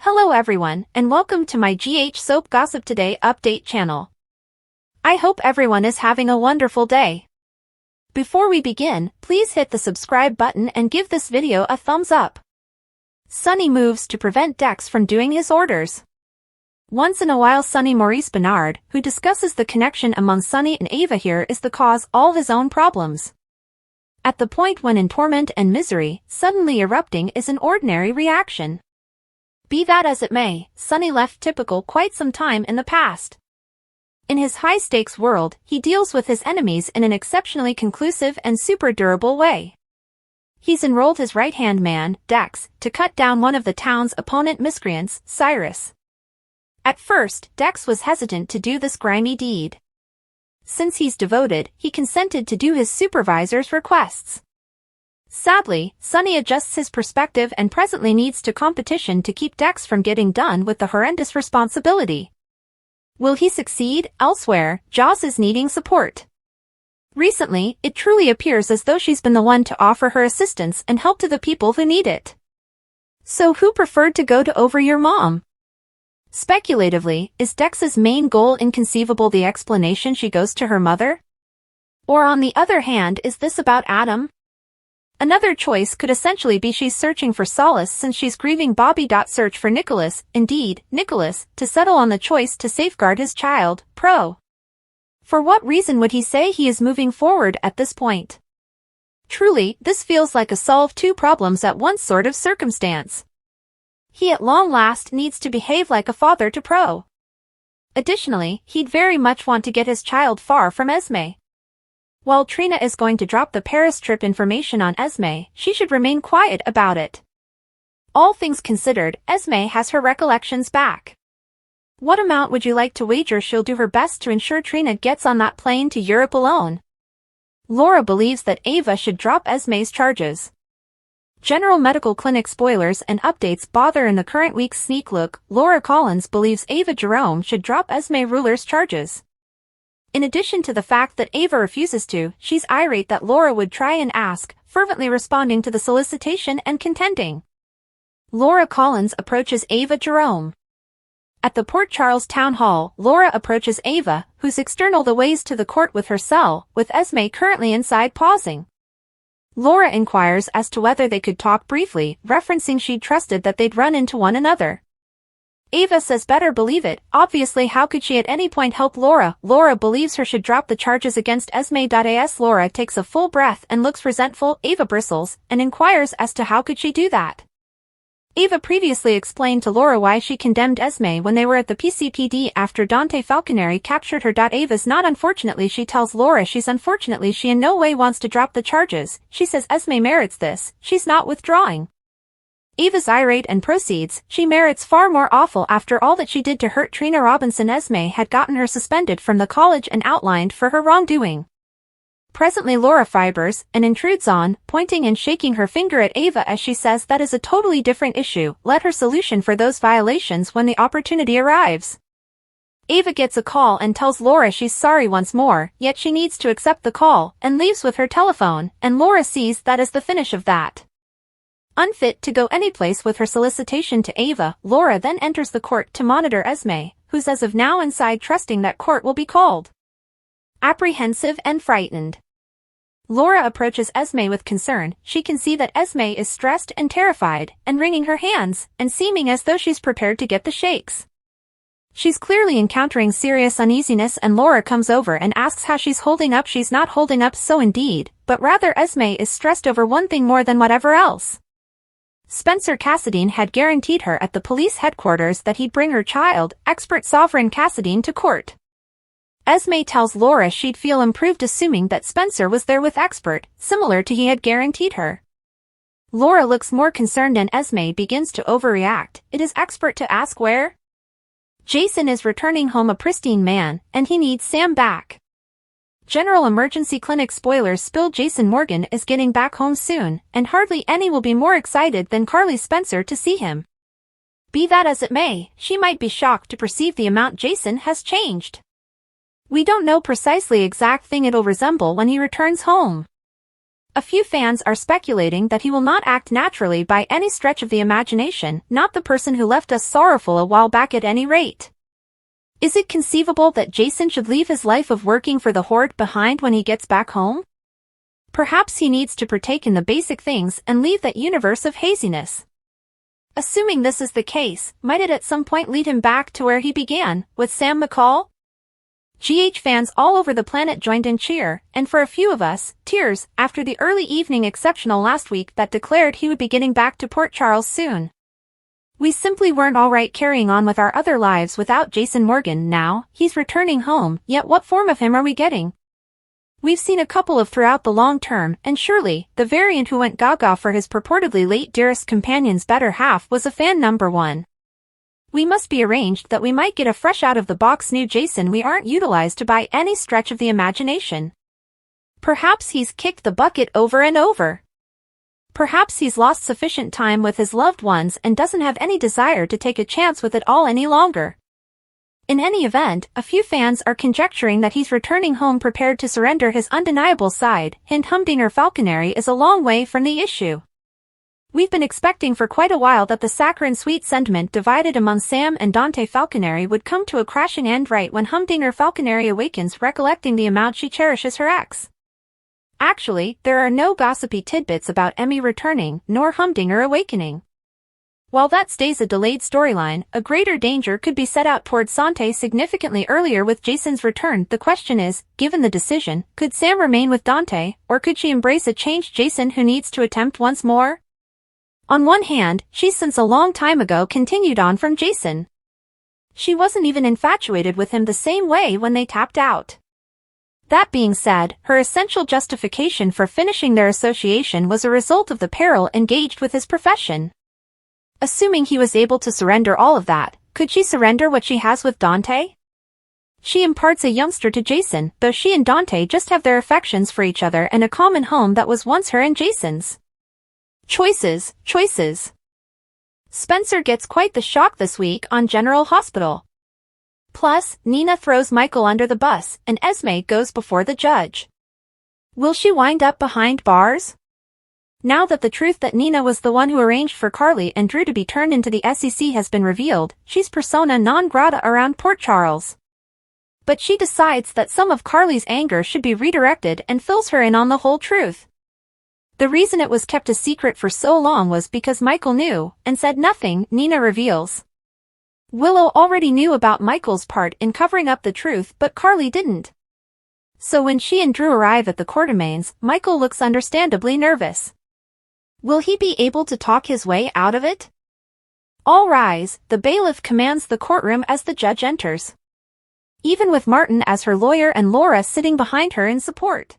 Hello everyone, and welcome to my GH Soap Gossip Today update channel. I hope everyone is having a wonderful day. Before we begin, please hit the subscribe button and give this video a thumbs up. Sonny moves to prevent Dex from doing his orders. Once in a while Sonny Maurice Bernard, who discusses the connection among Sonny and Ava here, is the cause all his own problems. At the point when in torment and misery, suddenly erupting is an ordinary reaction. Be that as it may, Sonny left typical quite some time in the past. In his high-stakes world, he deals with his enemies in an exceptionally conclusive and super durable way. He's enrolled his right-hand man, Dex, to cut down one of the town's opponent miscreants, Cyrus. At first, Dex was hesitant to do this grimy deed. Since he's devoted, he consented to do his supervisor's requests. Sadly, Sonny adjusts his perspective and presently needs to competition to keep Dex from getting done with the horrendous responsibility. Will he succeed? Elsewhere, Joss is needing support. Recently, it truly appears as though she's been the one to offer her assistance and help to the people who need it. So who preferred to go to over your mom? Speculatively, is Dex's main goal inconceivable the explanation she goes to her mother? Or on the other hand, is this about Adam? Another choice could essentially be she's searching for solace since she's grieving Bobby. Search for Nicholas, indeed, Nicholas, to settle on the choice to safeguard his child, Pro. For what reason would he say he is moving forward at this point? Truly, this feels like a solve two problems at once sort of circumstance. He at long last needs to behave like a father to Pro. Additionally, he'd very much want to get his child far from Esme. While Trina is going to drop the Paris trip information on Esme, she should remain quiet about it. All things considered, Esme has her recollections back. What amount would you like to wager she'll do her best to ensure Trina gets on that plane to Europe alone? Laura believes that Ava should drop Esme's charges. General Medical Clinic spoilers and updates bother in the current week's sneak look. Laura Collins believes Ava Jerome should drop Esme Ruler's charges. In addition to the fact that Ava refuses to, she's irate that Laura would try and ask, fervently responding to the solicitation and contending. Laura Collins approaches Ava Jerome. At the Port Charles Town Hall, Laura approaches Ava, who's external the ways to the court with her cell, with Esme currently inside pausing. Laura inquires as to whether they could talk briefly, referencing she'd trusted that they'd run into one another. Ava says better believe it. Obviously, how could she at any point help Laura? Laura believes her should drop the charges against Esme. As Laura takes a full breath and looks resentful, Ava bristles and inquires as to how could she do that. Ava previously explained to Laura why she condemned Esme when they were at the PCPD after Dante Falconeri captured her. Ava's not unfortunately. She tells Laura she's unfortunately she in no way wants to drop the charges. She says Esme merits this, she's not withdrawing. Ava's irate and proceeds, she merits far more awful after all that she did to hurt Trina Robinson. Esme had gotten her suspended from the college and outlined for her wrongdoing. Presently Laura fibers and intrudes on, pointing and shaking her finger at Ava as she says that is a totally different issue, let her solution for those violations when the opportunity arrives. Ava gets a call and tells Laura she's sorry once more, yet she needs to accept the call, and leaves with her telephone, and Laura sees that as the finish of that. Unfit to go anyplace with her solicitation to Ava, Laura then enters the court to monitor Esme, who's as of now inside trusting that court will be called. Apprehensive and frightened. Laura approaches Esme with concern. She can see that Esme is stressed and terrified, and wringing her hands, and seeming as though she's prepared to get the shakes. She's clearly encountering serious uneasiness and Laura comes over and asks how she's holding up. She's not holding up so indeed, but rather Esme is stressed over one thing more than whatever else. Spencer Cassadine had guaranteed her at the police headquarters that he'd bring her child, expert Sovereign Cassadine, to court. Esme tells Laura she'd feel improved assuming that Spencer was there with expert, similar to he had guaranteed her. Laura looks more concerned and Esme begins to overreact. It is expert to ask where? Jason is returning home a pristine man, and he needs Sam back. General Emergency Clinic spoilers spill. Jason Morgan is getting back home soon, and hardly any will be more excited than Carly Spencer to see him. Be that as it may, she might be shocked to perceive the amount Jason has changed. We don't know precisely exact thing it'll resemble when he returns home. A few fans are speculating that he will not act naturally by any stretch of the imagination, not the person who left us sorrowful a while back at any rate. Is it conceivable that Jason should leave his life of working for the Horde behind when he gets back home? Perhaps he needs to partake in the basic things and leave that universe of haziness. Assuming this is the case, might it at some point lead him back to where he began, with Sam McCall? GH fans all over the planet joined in cheer, and for a few of us, tears, after the early evening exceptional last week that declared he would be getting back to Port Charles soon. We simply weren't alright carrying on with our other lives without Jason Morgan now. He's returning home, yet what form of him are we getting? We've seen a couple of throughout the long term, and surely, the variant who went gaga for his purportedly late dearest companion's better half was a fan number one. We must be arranged that we might get a fresh out-of-the-box new Jason we aren't utilized to by any stretch of the imagination. Perhaps he's kicked the bucket over and over. Perhaps he's lost sufficient time with his loved ones and doesn't have any desire to take a chance with it all any longer. In any event, a few fans are conjecturing that he's returning home prepared to surrender his undeniable side. Hint: Humdinger falconry is a long way from the issue. We've been expecting for quite a while that the saccharine sweet sentiment divided among Sam and Dante falconry would come to a crashing end right when Humdinger falconry awakens, recollecting the amount she cherishes her ex. Actually, there are no gossipy tidbits about Emmy returning, nor Humdinger awakening. While that stays a delayed storyline, a greater danger could be set out towards Sante significantly earlier with Jason's return. The question is, given the decision, could Sam remain with Dante, or could she embrace a changed Jason who needs to attempt once more? On one hand, she's since a long time ago continued on from Jason. She wasn't even infatuated with him the same way when they tapped out. That being said, her essential justification for finishing their association was a result of the peril engaged with his profession. Assuming he was able to surrender all of that, could she surrender what she has with Dante? She imparts a youngster to Jason, though she and Dante just have their affections for each other and a common home that was once her and Jason's. Choices, choices. Spencer gets quite the shock this week on General Hospital. Plus, Nina throws Michael under the bus, and Esme goes before the judge. Will she wind up behind bars? Now that the truth that Nina was the one who arranged for Carly and Drew to be turned into the SEC has been revealed, she's persona non grata around Port Charles. But she decides that some of Carly's anger should be redirected and fills her in on the whole truth. The reason it was kept a secret for so long was because Michael knew, and said nothing, Nina reveals. Willow already knew about Michael's part in covering up the truth, but Carly didn't. So when she and Drew arrive at the Quartermaines, Michael looks understandably nervous. Will he be able to talk his way out of it? All rise, the bailiff commands the courtroom as the judge enters. Even with Martin as her lawyer and Laura sitting behind her in support.